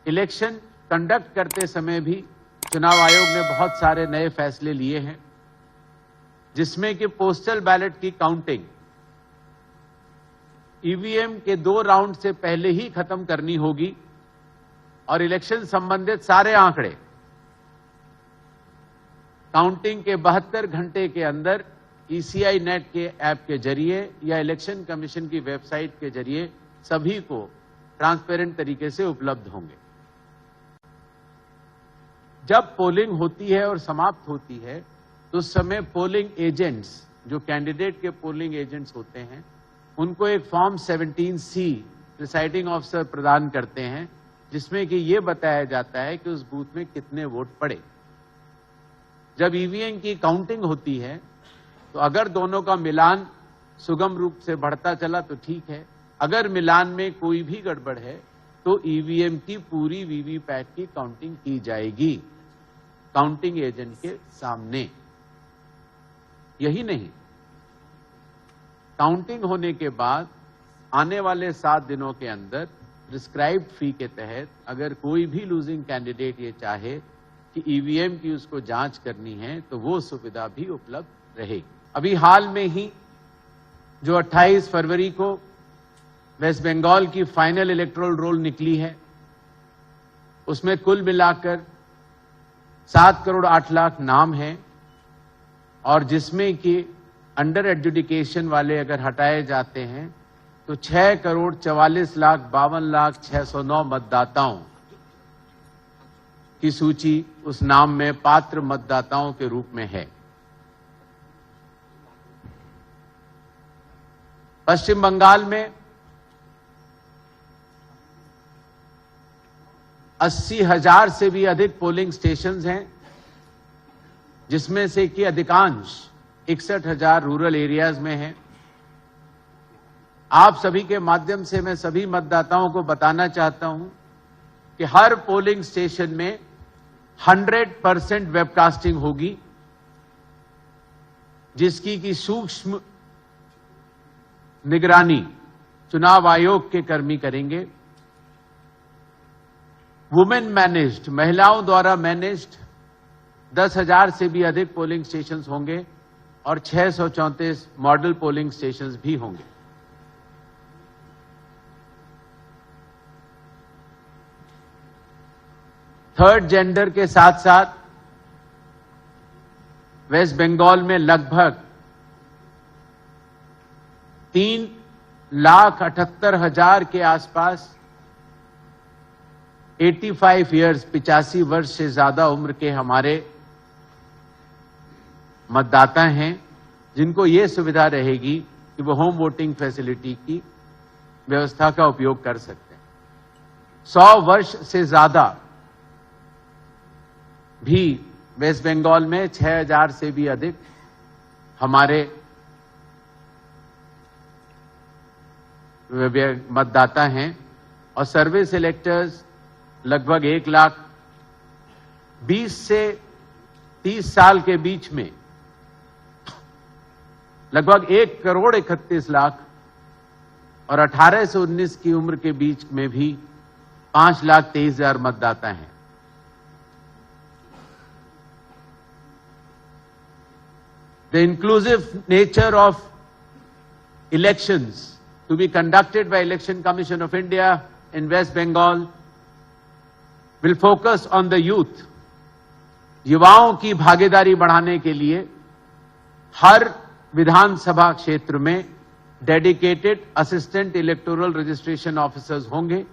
Election conduct करते समय भी चुनाव आयोग ने बहुत सारे नए फैसले लिए हैं, जिसमें कि पोस्टल बैलेट की काउंटिंग ईवीएम के 2 राउंड से पहले ही खत्म करनी होगी और इलेक्शन संबंधित सारे आंकड़े काउंटिंग के 72 घंटे के अंदर ईसीआई नेट के ऐप के जरिए या इलेक्शन कमीशन की वेबसाइट के जरिए सभी को ट्रांसपेरेंट तरीके से उपलब्ध होंगे। जब पोलिंग होती है और समाप्त होती है तो उस समय पोलिंग एजेंट्स, जो कैंडिडेट के पोलिंग एजेंट्स होते हैं, उनको एक फॉर्म 17C प्रिसाइडिंग ऑफिसर प्रदान करते हैं, जिसमें कि ये बताया जाता है कि उस बूथ में कितने वोट पड़े। जब ईवीएम की काउंटिंग होती है तो अगर दोनों का मिलान सुगम रूप से बढ़ता चला तो ठीक है, अगर मिलान में कोई भी गड़बड़ है तो ईवीएम की पूरी वीवीपैट की काउंटिंग की जाएगी काउंटिंग एजेंट के सामने। यही नहीं, काउंटिंग होने के बाद आने वाले 7 दिनों के अंदर प्रिस्क्राइब्ड फी के तहत अगर कोई भी लूजिंग कैंडिडेट ये चाहे कि ईवीएम की उसको जांच करनी है तो वो सुविधा भी उपलब्ध रहेगी। अभी हाल में ही जो 28 फरवरी को वेस्ट बंगाल की फाइनल इलेक्टोरल रोल निकली है, उसमें कुल मिलाकर 7 करोड़ 8 लाख नाम हैं और जिसमें कि अंडर एडजुडिकेशन वाले अगर हटाए जाते हैं तो 6 करोड़ 44 लाख 52 लाख 609 मतदाताओं की सूची उस नाम में पात्र मतदाताओं के रूप में है। पश्चिम बंगाल में 80,000 से भी अधिक पोलिंग स्टेशंस हैं, जिसमें से कि अधिकांश 61,000 रूरल एरियाज में हैं। आप सभी के माध्यम से मैं सभी मतदाताओं को बताना चाहता हूं कि हर पोलिंग स्टेशन में 100% वेबकास्टिंग होगी, जिसकी की सूक्ष्म निगरानी चुनाव आयोग के कर्मी करेंगे। वुमेन मैनेज्ड, महिलाओं द्वारा मैनेज्ड 10,000 से भी अधिक पोलिंग स्टेशंस होंगे और 634 मॉडल पोलिंग स्टेशंस भी होंगे। थर्ड जेंडर के साथ साथ वेस्ट बंगाल में लगभग 3,78,000 के आसपास 85 ईयर्स 85 वर्ष से ज्यादा उम्र के हमारे मतदाता हैं, जिनको ये सुविधा रहेगी कि वो होम वोटिंग फैसिलिटी की व्यवस्था का उपयोग कर सकते हैं। 100 वर्ष से ज्यादा भी वेस्ट बंगाल में 6,000 से भी अधिक हमारे मतदाता हैं और सर्विस इलेक्टर्स लगभग 1,20,000 से 30 साल के बीच में लगभग 1,31,00,000 और 18 से 19 की उम्र के बीच में भी 5,23,000 मतदाता हैं। The inclusive nature of elections to be conducted by Election Commission of India in West Bengal will focus on the youth. युवाओं की भागीदारी बढ़ाने के लिए हर विधानसभा क्षेत्र में dedicated assistant electoral registration officers होंगे,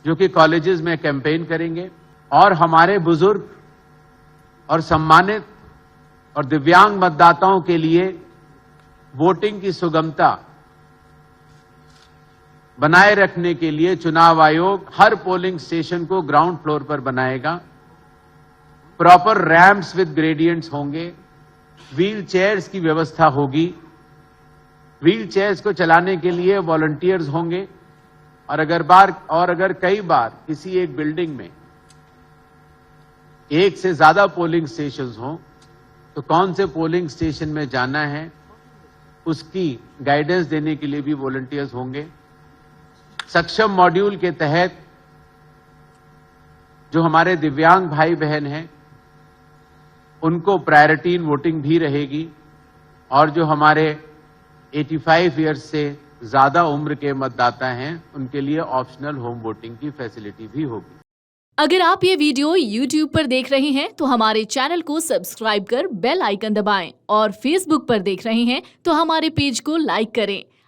जो कि कॉलेजेस में कैंपेन करेंगे और हमारे बुजुर्ग और सम्मानित और दिव्यांग मतदाताओं के लिए वोटिंग की सुगमता बनाए रखने के लिए चुनाव आयोग हर पोलिंग स्टेशन को ग्राउंड फ्लोर पर बनाएगा। प्रॉपर रैंप्स विद ग्रेडियंट्स होंगे, व्हील चेयर्स की व्यवस्था होगी, व्हील चेयर्स को चलाने के लिए वॉलंटियर्स होंगे और अगर कई बार किसी एक बिल्डिंग में एक से ज्यादा पोलिंग स्टेशंस हों तो कौन से पोलिंग स्टेशन में जाना है उसकी गाइडेंस देने के लिए भी वॉलंटियर्स होंगे। सक्षम मॉड्यूल के तहत जो हमारे दिव्यांग भाई बहन हैं उनको प्रायोरिटी इन वोटिंग भी रहेगी और जो हमारे 85 ईयर्स से ज्यादा उम्र के मतदाता हैं उनके लिए ऑप्शनल होम वोटिंग की फैसिलिटी भी होगी। अगर आप ये वीडियो YouTube पर देख रहे हैं तो हमारे चैनल को सब्सक्राइब कर बेल आइकन दबाएं और Facebook पर देख रहे हैं तो हमारे पेज को लाइक करें।